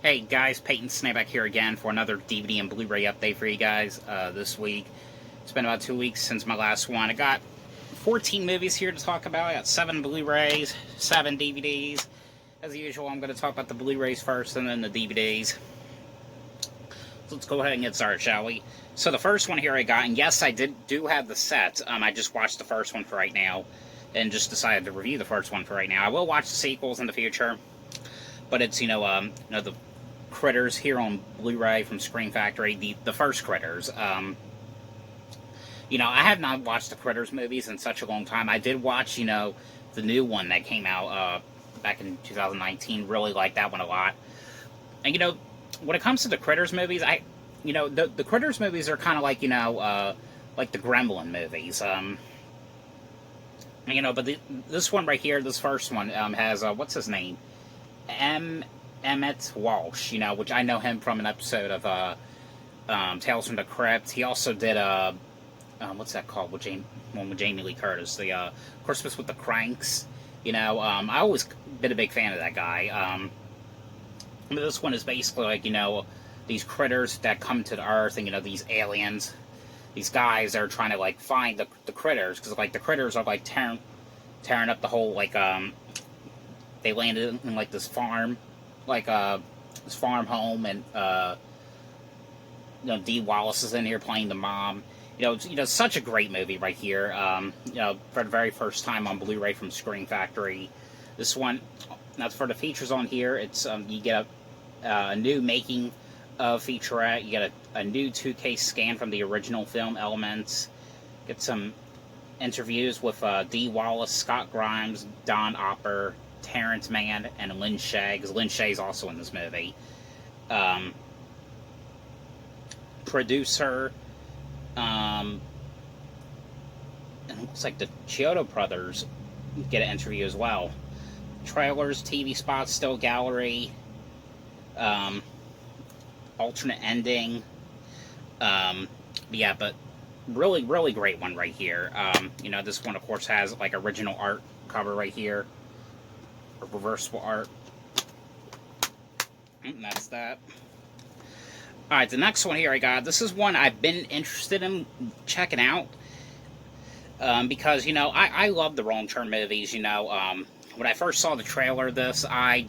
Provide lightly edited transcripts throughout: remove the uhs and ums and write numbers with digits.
Hey guys, Peyton Snakeback here again for another DVD and Blu-ray update for you guys this week. It's been about 2 weeks since my last one. I got 14 movies here to talk about. I got 7 Blu-rays, 7 DVDs. As usual, I'm going to talk about the Blu-rays first and then the DVDs. So let's go ahead and get started, shall we? So the first one here I got, and yes, I do have the set. I just watched the first one for right now and just decided to review the first one for right now. I will watch the sequels in the future, but it's, the Critters here on Blu-ray from Scream Factory, the first Critters. I have not watched the Critters movies in such a long time. I did watch, the new one that came out back in 2019. Really liked that one a lot. And, when it comes to the Critters movies, the Critters movies are kind of like, like the Gremlin movies. But this one right here, this first one, has, what's his name? Emmett Walsh, which I know him from an episode of Tales from the Crypt. He also did what's that called? With Jamie Lee Curtis, the Christmas with the Cranks. I always been a big fan of that guy. This one is basically like these critters that come to the Earth, and these aliens, these guys are trying to like find the critters, because like the critters are like tearing up the whole they landed in like this farm. This farm home, and Dee Wallace is in here playing the mom. It's such a great movie right here. For the very first time on Blu-ray from Scream Factory. This one, that's for the features on here. It's you get a new making of featurette. You get a new 2K scan from the original film elements. Get some interviews with Dee Wallace, Scott Grimes, Don Opper, Terrence Mann, and Lynn Shay, because Lynn Shay's also in this movie. Producer, and it looks like the Chiodo brothers get an interview as well. Trailers, TV spots, still gallery, alternate ending. Yeah, but really, really great one right here. This one, of course, has like original art cover right here. Reversible art. And that's that. Alright, the next one here I got. This is one I've been interested in checking out. Because, I love the Wrong Turn movies, when I first saw the trailer of this, I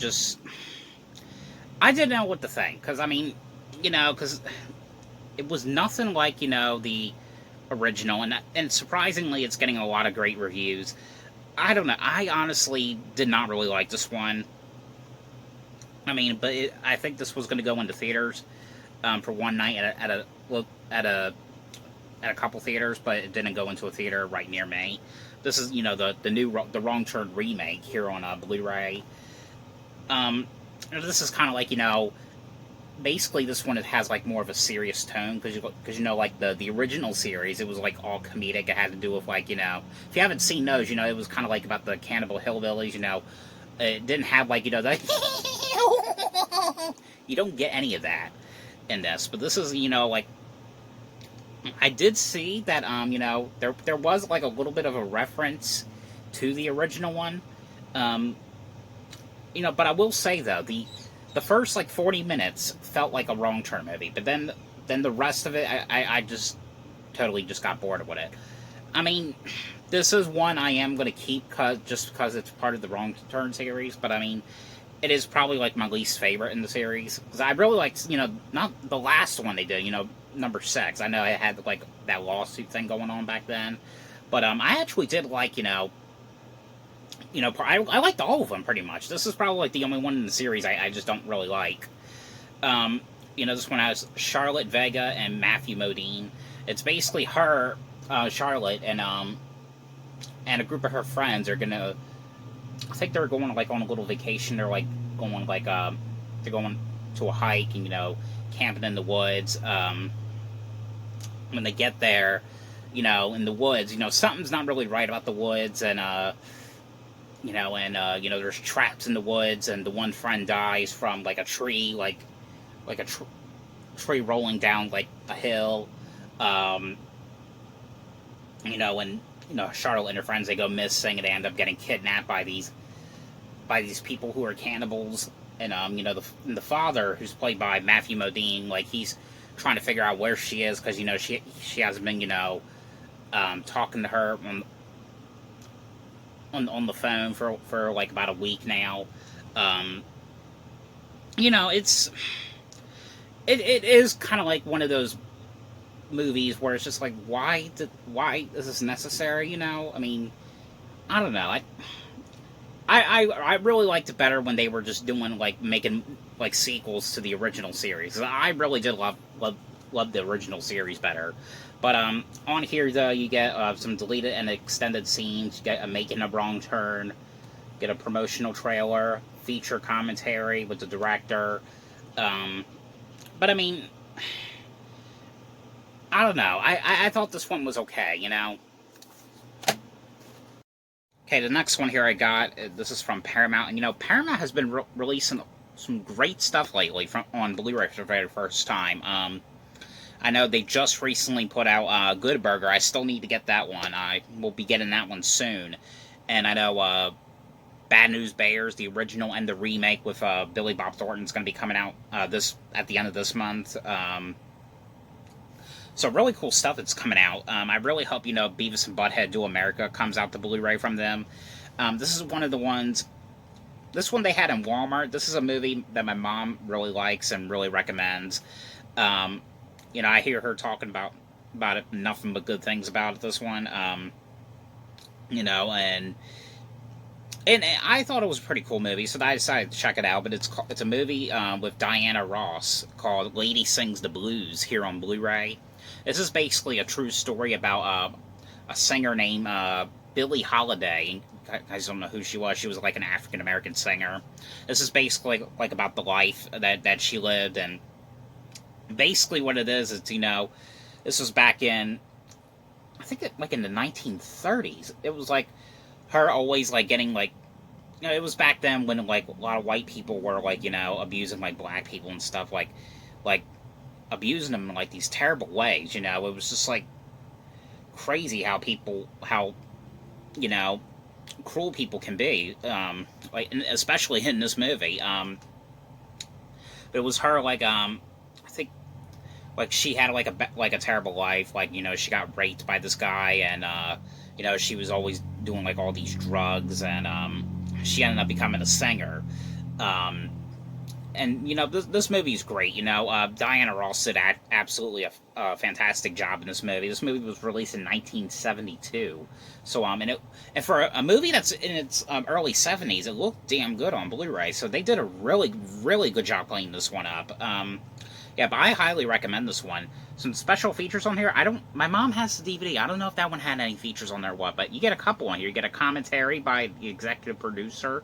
didn't know what to think. Because, because it was nothing like, the original. And surprisingly, it's getting a lot of great reviews. I don't know. I honestly did not really like this one. But I think this was going to go into theaters for one night at a couple theaters, but it didn't go into a theater right near me. This is the Wrong Turn remake here on Blu-ray. This is kind of like basically this one, it has like more of a serious tone, because like the original series, it was like all comedic. It had to do with like if you haven't seen those, it was kind of like about the cannibal hillbillies. It didn't have like you don't get any of that in this. But this is like, I did see that there was like a little bit of a reference to the original one. But I will say though, the first, 40 minutes felt like a Wrong Turn movie, but then the rest of it, I just totally just got bored with it. This is one I am going to keep just because it's part of the Wrong Turn series, but it is probably, my least favorite in the series. Because I really liked, not the last one they did, number 6. I know it had, that lawsuit thing going on back then, but I actually did like, I liked all of them, pretty much. This is probably, the only one in the series I just don't really like. This one has Charlotte Vega and Matthew Modine. It's basically her, Charlotte, and a group of her friends are gonna... I think they're going, on a little vacation. They're, going, they're going to a hike and, camping in the woods. When they get there, in the woods, something's not really right about the woods, and, there's traps in the woods, and the one friend dies from, a tree, a tree rolling down, a hill, and, Charlotte and her friends, they go missing, and they end up getting kidnapped by these people who are cannibals, and you know, the father, who's played by Matthew Modine, like, he's trying to figure out where she is, because, you know, she hasn't been, you know, talking to her on the phone for like about a week now. You know, it is kind of like one of those movies where it's just like, why is this necessary? You know, I mean, I don't know. I really liked it better when they were just doing, like, making, like, sequels to the original series. I really did love the original series better. But on here, though, you get some deleted and extended scenes. You get a Making a Wrong Turn, get a promotional trailer, feature commentary with the director. But I mean, I don't know. I thought this one was okay, you know. Okay, the next one here I got, this is from Paramount. And, you know, Paramount has been releasing some great stuff lately on Blu-ray for the very first time. I know they just recently put out Good Burger. I still need to get that one. I will be getting that one soon. And I know Bad News Bears, the original and the remake with Billy Bob Thornton, is going to be coming out at the end of this month. So really cool stuff that's coming out. I really hope, you know, Beavis and Butthead Do America comes out to Blu-ray from them. This is one of the ones. This one they had in Walmart. This is a movie that my mom really likes and really recommends. You know, I hear her talking about it, nothing but good things about it, this one. You know, and I thought it was a pretty cool movie, so I decided to check it out. But it's a movie with Diana Ross called Lady Sings the Blues here on Blu-ray. This is basically a true story about a singer named Billie Holiday. I don't know who she was. She was like an African-American singer. This is basically like about the life that she lived, and basically what it is, you know, this was back in, I think, like in the 1930s. It was like her always, like, getting, like, you know, it was back then when, like, a lot of white people were, like, you know, abusing, like, black people and stuff, like abusing them in, like, these terrible ways, you know. It was just, like, crazy how you know, cruel people can be, like, especially in this movie. But it was her, like, I think, like, she had like a terrible life. Like, you know, she got raped by this guy, and you know, she was always doing, like, all these drugs, and she ended up becoming a singer. And, you know, this movie is great. You know, Diana Ross did absolutely a fantastic job in this movie. This movie was released in 1972. So, and for a movie that's in its early 70s, it looked damn good on Blu-ray. So they did a really, really good job cleaning this one up. Yeah, but I highly recommend this one. Some special features on here. My mom has the DVD. I don't know if that one had any features on there or what, but you get a couple on here. You get a commentary by the executive producer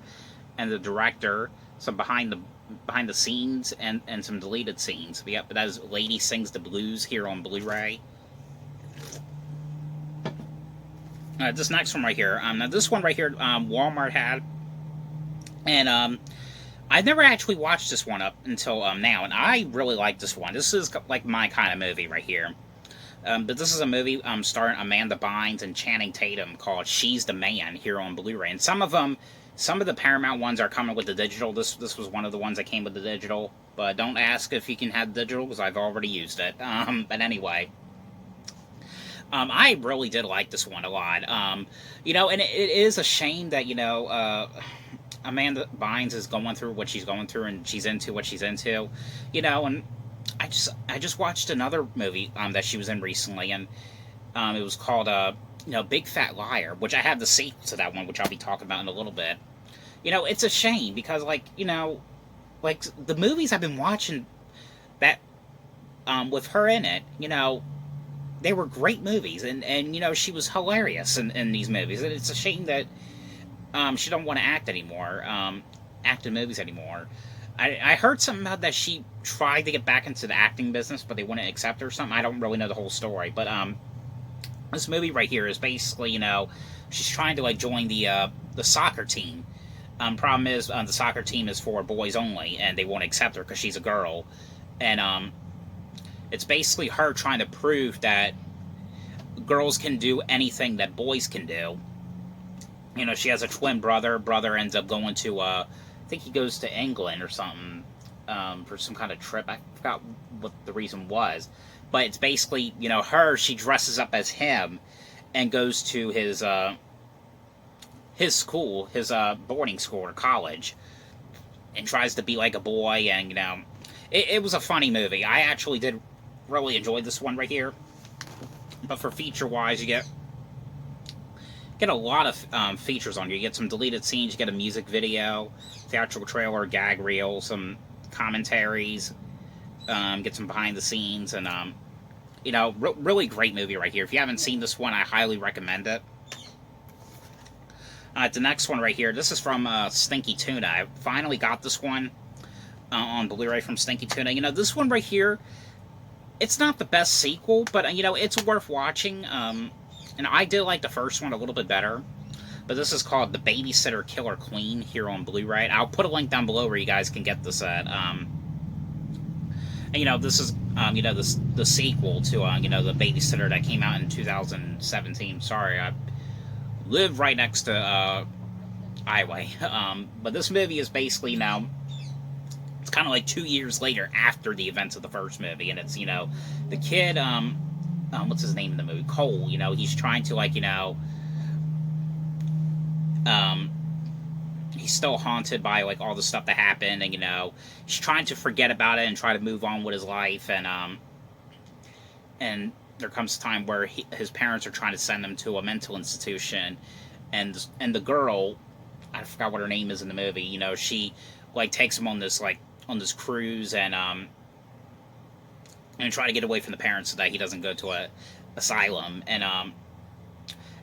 and the director, some behind the scenes, and some deleted scenes. Yep, that is Lady Sings the Blues here on Blu-ray. This next one right here. Now this one right here, Walmart had, and I've never actually watched this one up until now, and I really like this one. This is like my kind of movie right here. But this is a movie starring Amanda Bynes and Channing Tatum called She's the Man here on Blu-ray. And some of the Paramount ones are coming with the digital. This was one of the ones that came with the digital. But don't ask if you can have digital, because I've already used it. But anyway, I really did like this one a lot. You know, and it is a shame that, you know, Amanda Bynes is going through what she's going through, and she's into what she's into, you know. And I just watched another movie that she was in recently, and it was called you know, Big Fat Liar, which I have the sequel to that one, which I'll be talking about in a little bit. You know, it's a shame because, like, you know, like the movies I've been watching that with her in it, you know, they were great movies, and you know, she was hilarious in these movies, and it's a shame that she don't want to act anymore, act in movies anymore. I heard something about that she tried to get back into the acting business, but they wouldn't accept her or something. I don't really know the whole story, but this movie right here is basically, you know, she's trying to, like, join the soccer team. Problem is, the soccer team is for boys only, and they won't accept her because she's a girl. And it's basically her trying to prove that girls can do anything that boys can do. You know, she has a twin brother. Brother ends up going to I think he goes to England or something for some kind of trip. I forgot what the reason was, but it's basically, you know, she dresses up as him and goes to his school, his boarding school or college, and tries to be like a boy. And you know, it was a funny movie. I actually did really enjoy this one right here. But for feature wise, you get a lot of features on you. You get some deleted scenes, you get a music video, theatrical trailer, gag reel, some commentaries, get some behind the scenes, and you know, really great movie right here. If you haven't seen this one, I highly recommend it. The next one right here, this is from Stinky Tuna. I finally got this one on Blu-ray from Stinky Tuna. You know, this one right here, it's not the best sequel, but you know, it's worth watching. And I did like the first one a little bit better. But this is called The Babysitter Killer Queen here on Blu-ray. I'll put a link down below where you guys can get this at. And, you know, this is, you know, the sequel to, you know, The Babysitter that came out in 2017. Sorry, I live right next to Highway. But this movie is basically now, it's kind of like 2 years later after the events of the first movie. And it's, you know, the kid, what's his name in the movie? Cole, you know, he's trying to, like, you know, he's still haunted by, like, all the stuff that happened, and, you know, he's trying to forget about it and try to move on with his life, and there comes a time where his parents are trying to send him to a mental institution, and the girl, I forgot what her name is in the movie, you know, she, like, takes him on this, like, on this cruise, and try to get away from the parents so that he doesn't go to a asylum. And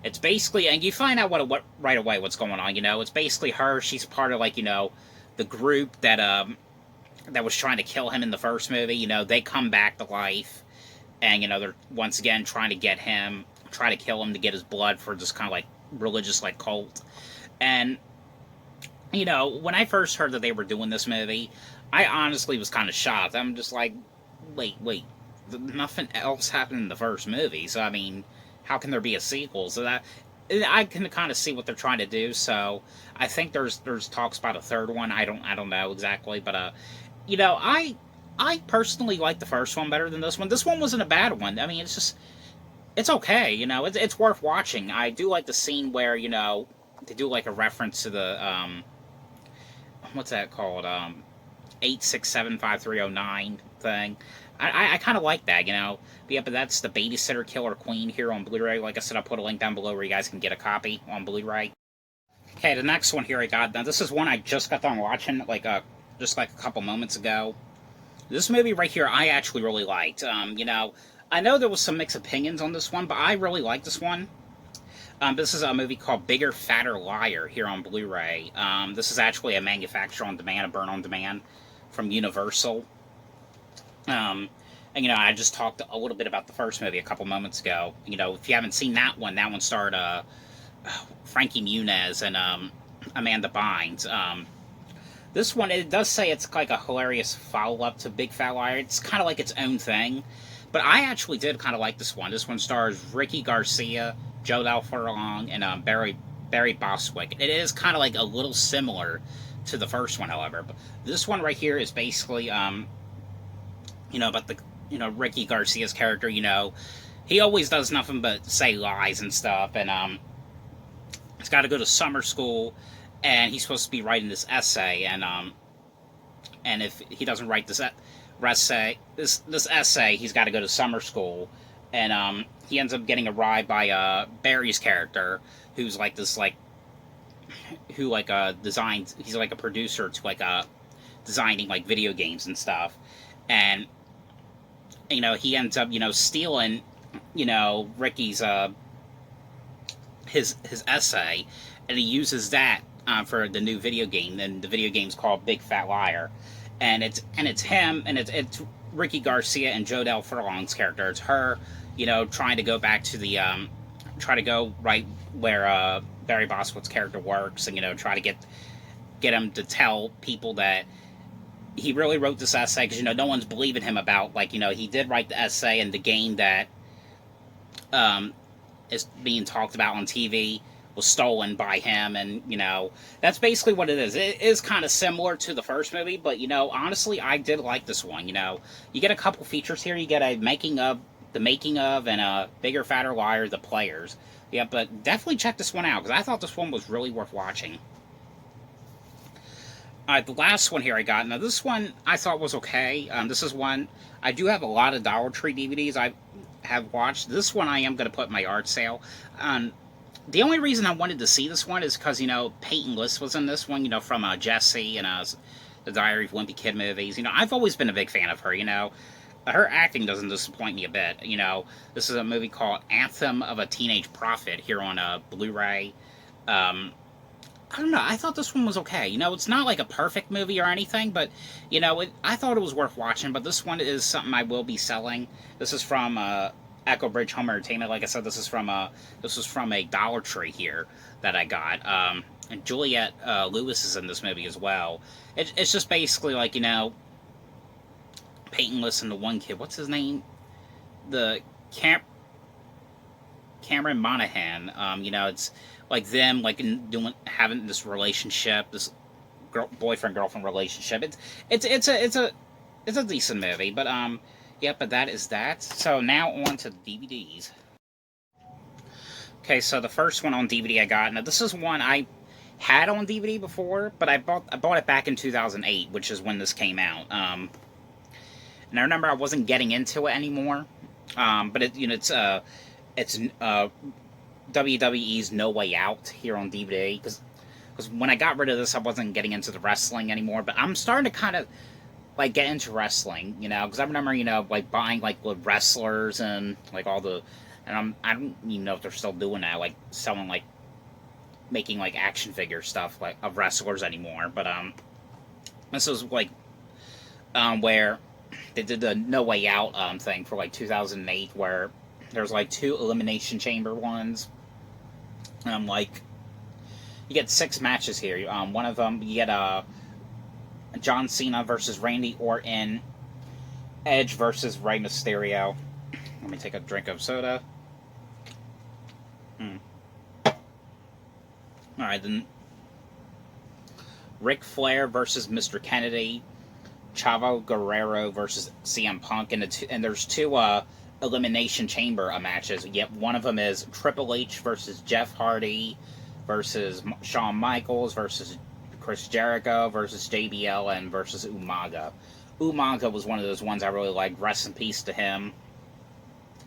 it's basically, and you find out what right away what's going on. You know, it's basically her. She's part of, like, you know, the group that that was trying to kill him in the first movie. You know, they come back to life, and you know, they're once again trying to try to kill him to get his blood for this kind of like religious like cult. And you know, when I first heard that they were doing this movie, I honestly was kind of shocked. I'm just like, wait, nothing else happened in the first movie, so I mean, how can there be a sequel? So that I can kind of see what they're trying to do. So I think there's talks about a third one. I don't know exactly, but you know, I personally like the first one better than this one. This one wasn't a bad one. I mean, it's okay. You know, it's worth watching. I do like the scene where, you know, they do like a reference to the what's that called? 8675309 thing. I kind of like that, you know. But yeah, but that's The Babysitter Killer Queen here on Blu-ray. Like I said, I'll put a link down below where you guys can get a copy on Blu-ray. Okay, the next one here I got. Now, this is one I just got done watching, like just like a couple moments ago. This movie right here, I actually really liked. You know, I know there was some mixed opinions on this one, but I really like this one. This is a movie called Bigger, Fatter, Liar here on Blu-ray. This is actually a manufacture on demand, a burn on demand from Universal. And, you know, I just talked a little bit about the first movie a couple moments ago. You know, if you haven't seen that one starred Frankie Muniz and Amanda Bynes. This one, it does say it's like a hilarious follow-up to Big Fat Liar. It's kind of like its own thing. But I actually did kind of like this one. This one stars Ricky Garcia, Joe Del Furlong, and Barry Bostwick. It is kind of like a little similar to the first one, however. But this one right here is basically, you know, about the, you know, Ricky Garcia's character. You know, he always does nothing but say lies and stuff, and he's got to go to summer school, and he's supposed to be writing this essay, and if he doesn't write this essay, he's got to go to summer school, and he ends up getting a ride by Barry's character, who's like this who designs. He's like a producer to like designing like video games and stuff, and you know, he ends up, you know, stealing, you know, Ricky's his essay, and he uses that for the new video game, and the video game's called Big Fat Liar, and it's him, and it's Ricky Garcia and Joe Del Furlong's character. It's her, you know, trying to go back to the try to go right where Barry Bostwick's character works, and you know, try to get him to tell people that he really wrote this essay, because, you know, no one's believing him about, like, you know, he did write the essay, and the game that is being talked about on TV was stolen by him, and, you know, that's basically what it is. It is kind of similar to the first movie, but, you know, honestly, I did like this one. You know, you get a couple features here. You get a the making of, and a Bigger, Fatter, Liar, The Players. Yeah, but definitely check this one out, because I thought this one was really worth watching. The last one here I got. Now, this one I thought was okay. This is one, I do have a lot of Dollar Tree DVDs I have watched. This one I am going to put in my art sale. The only reason I wanted to see this one is because, you know, Peyton List was in this one, you know, from Jessie and the Diary of Wimpy Kid movies. You know, I've always been a big fan of her, you know. Her acting doesn't disappoint me a bit. You know, this is a movie called Anthem of a Teenage Prophet here on Blu-ray. I don't know, I thought this one was okay. You know, it's not like a perfect movie or anything, but, you know, I thought it was worth watching, but this one is something I will be selling. This is from Echo Bridge Home Entertainment. Like I said, this is from a Dollar Tree here that I got. And Juliette Lewis is in this movie as well. It's just basically like, you know, Peyton List and the one kid, what's his name? The Cameron Monaghan. You know, it's like them, like, having this relationship, this boyfriend-girlfriend relationship. It's a decent movie, but yeah, but that is that. So now on to DVDs. Okay, so the first one on DVD I got. Now this is one I had on DVD before, but I bought it back in 2008, which is when this came out. And I remember I wasn't getting into it anymore. But it, you know, it's WWE's No Way Out here on DVD, because when I got rid of this, I wasn't getting into the wrestling anymore, but I'm starting to kind of, like, get into wrestling, you know, because I remember, you know, like, buying, like, the wrestlers and, like, all the, and I don't even know if they're still doing that, like, selling, like, making, like, action figure stuff, like, of wrestlers anymore, but, this was, like, where they did the No Way Out, thing for, like, 2008, where there's, like, 2 Elimination Chamber ones. Like, you get 6 matches here. One of them, you get John Cena versus Randy Orton, Edge versus Rey Mysterio. Let me take a drink of soda. Alright, then Ric Flair versus Mr. Kennedy, Chavo Guerrero versus CM Punk, and there's 2 Elimination Chamber matches. Yet one of them is Triple H versus Jeff Hardy versus Shawn Michaels versus Chris Jericho versus JBL and versus Umaga. Umaga was one of those ones I really liked. Rest in peace to him.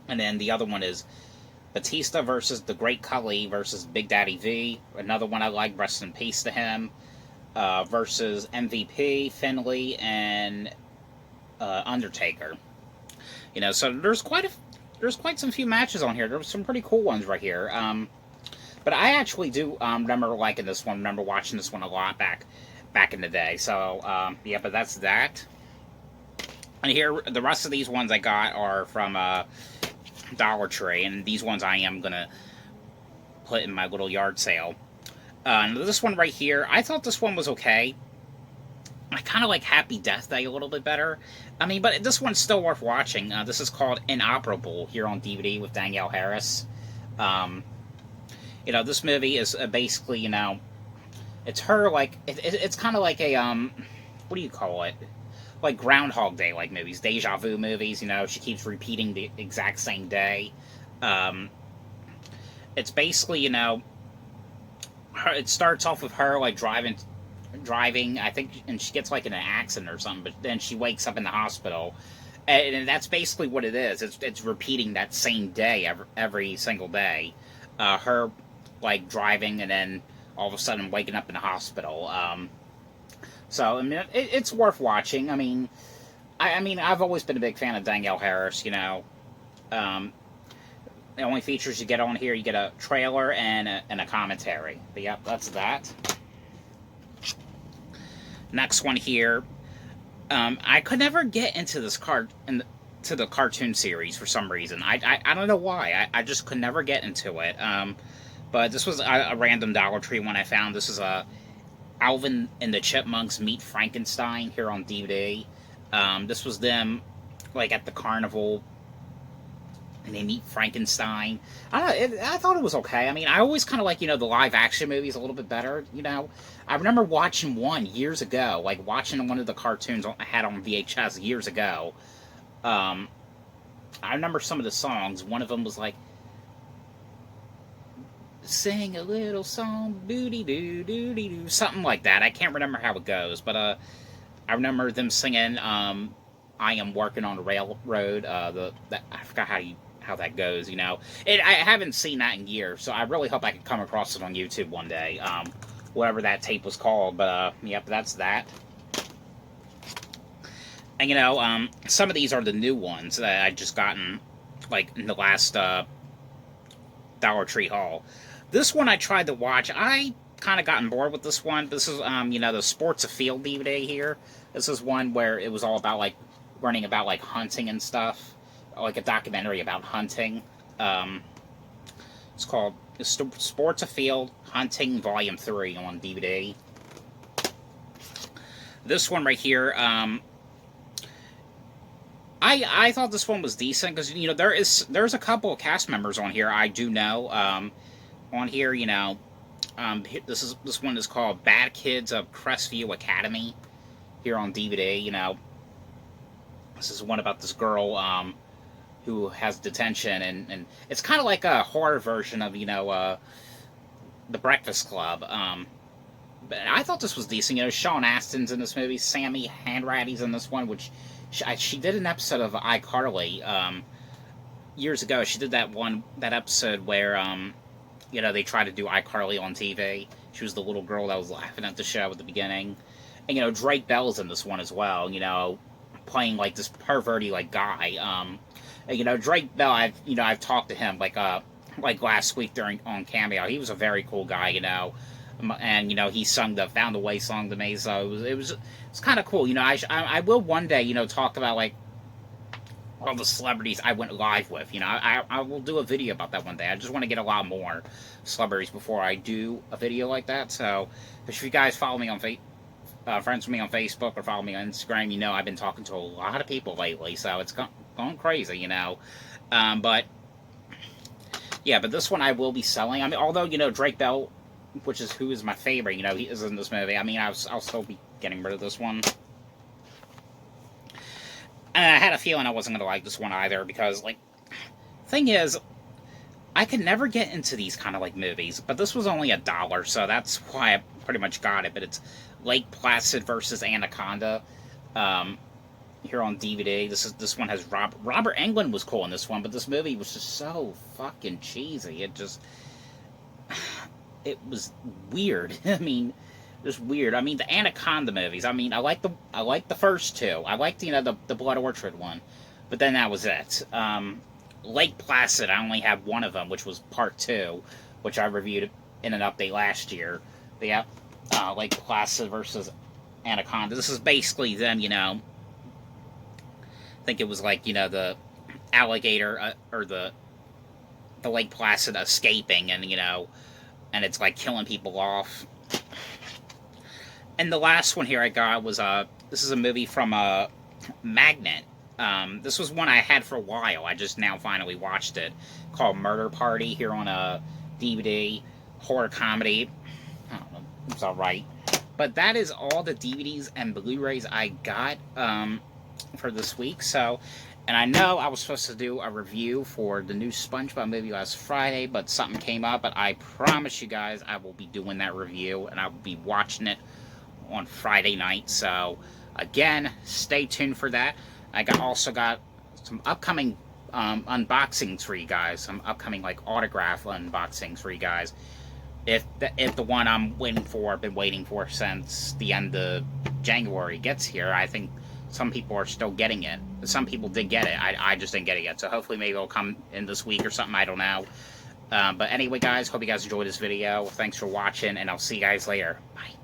And then the other one is Batista versus The Great Khali versus Big Daddy V. Another one I like. Rest in peace to him. Versus MVP, Finlay, and Undertaker. You know, so there's quite some few matches on here. There's some pretty cool ones right here. But I actually do remember liking this one. Remember watching this one a lot back in the day. So yeah, but that's that. And here, the rest of these ones I got are from Dollar Tree, and these ones I am gonna put in my little yard sale. This one right here, I thought this one was okay. I kind of like Happy Death Day a little bit better. I mean, but this one's still worth watching. This is called INOPERABLE here on DVD with Danielle Harris. You know, this movie is basically, you know, it's her, like, it's kind of like a, what do you call it? Like Groundhog Day, like movies, deja vu movies, you know, she keeps repeating the exact same day. It's basically, you know, it starts off with her, like, driving, I think, and she gets, like, in an accident or something, but then she wakes up in the hospital, and that's basically what it is. It's repeating that same day every single day. Her, like, driving, and then all of a sudden waking up in the hospital. So, I mean, it's worth watching. I mean, I've always been a big fan of Danielle Harris, you know. The only features you get on here, you get a trailer and a commentary. But yep, that's that. Next one here. I could never get into this to the cartoon series for some reason. I don't know why. I just could never get into it. But this was a random Dollar Tree one I found. This is Alvin and the Chipmunks Meet Frankenstein here on DVD. This was them, like, at the carnival and they meet Frankenstein. I don't know, I thought it was okay. I mean, I always kind of like, the live action movies a little bit better, I remember watching one years ago, like watching one of the cartoons I had on VHS years ago. I remember some of the songs. One of them was like, sing a little song, booty doo doo doo, something like that. I can't remember how it goes, but I remember them singing I Am Working on a Railroad. I forgot how that goes, I haven't seen that in years, so I really hope I can come across it on YouTube one day, whatever that tape was called, but yep, that's that. And some of these are the new ones that I just gotten, like, in the last Dollar Tree haul. This one I tried to watch. I kind of gotten bored with this one. This is, the Sports Afield DVD here. This is one where it was all about, like, learning about, like, hunting and stuff. Like a documentary about hunting. It's called Sports Afield Hunting Volume 3 on DVD. This one right here, I thought this one was decent, because, there's a couple of cast members on here I do know. On here, this one is called Bad Kids of Crestview Academy, here on DVD, This is one about this girl, who has detention, and it's kind of like a horror version of, The Breakfast Club. But I thought this was decent. Sean Astin's in this movie, Sammy Hanratty's in this one, which she did an episode of iCarly years ago. She did that episode where they tried to do iCarly on TV. She was the little girl that was laughing at the show at the beginning. And Drake Bell's in this one as well. Playing like this perverty like guy. And Drake Bell, I've talked to him like last week on Cameo. He was a very cool guy. And he sung the Found a Way song to me, so it's kind of cool. I will one day talk about like all the celebrities I went live with. I will do a video about that one day. I just want to get a lot more celebrities before I do a video like that. So if you guys follow me on friends with me on Facebook or follow me on Instagram, I've been talking to a lot of people lately, so it's going crazy, but yeah, but this one I will be selling. I mean, although Drake Bell, who is my favorite, he is in this movie. I mean, I'll still be getting rid of this one. And I had a feeling I wasn't going to like this one either, because, like, thing is, I could never get into these kind of, like, movies, but this was only $1, so that's why I pretty much got it. But it's Lake Placid versus Anaconda, here on DVD. This one has Robert Englund was cool in this one, but this movie was just so fucking cheesy. It was weird. I mean, just weird. I mean, the Anaconda movies, I mean, I like the first two. I liked, the Blood Orchard one. But then that was it. Lake Placid, I only had one of them, which was part 2, which I reviewed in an update last year. Yeah, Lake Placid versus Anaconda. This is basically them, I think it was like, the alligator, or the Lake Placid escaping, and, and it's like killing people off. And the last one here I got was, this is a movie from, Magnet. This was one I had for a while. I just now finally watched it, called Murder Party, here on a DVD, horror comedy. I don't know, it's alright. But that is all the DVDs and Blu-rays I got, for this week. So, and I know I was supposed to do a review for the new SpongeBob movie last Friday, but something came up. But I promise you guys I will be doing that review, and I will be watching it on Friday night. So, again, stay tuned for that. I also got some upcoming unboxings for you guys. Some upcoming, like, autograph unboxings for you guys. If the one I'm waiting for, I've been waiting for since the end of January gets here, I think some people are still getting it. Some people did get it. I just didn't get it yet. So hopefully maybe it'll come in this week or something. I don't know. But anyway, guys, hope you guys enjoyed this video. Thanks for watching, and I'll see you guys later. Bye.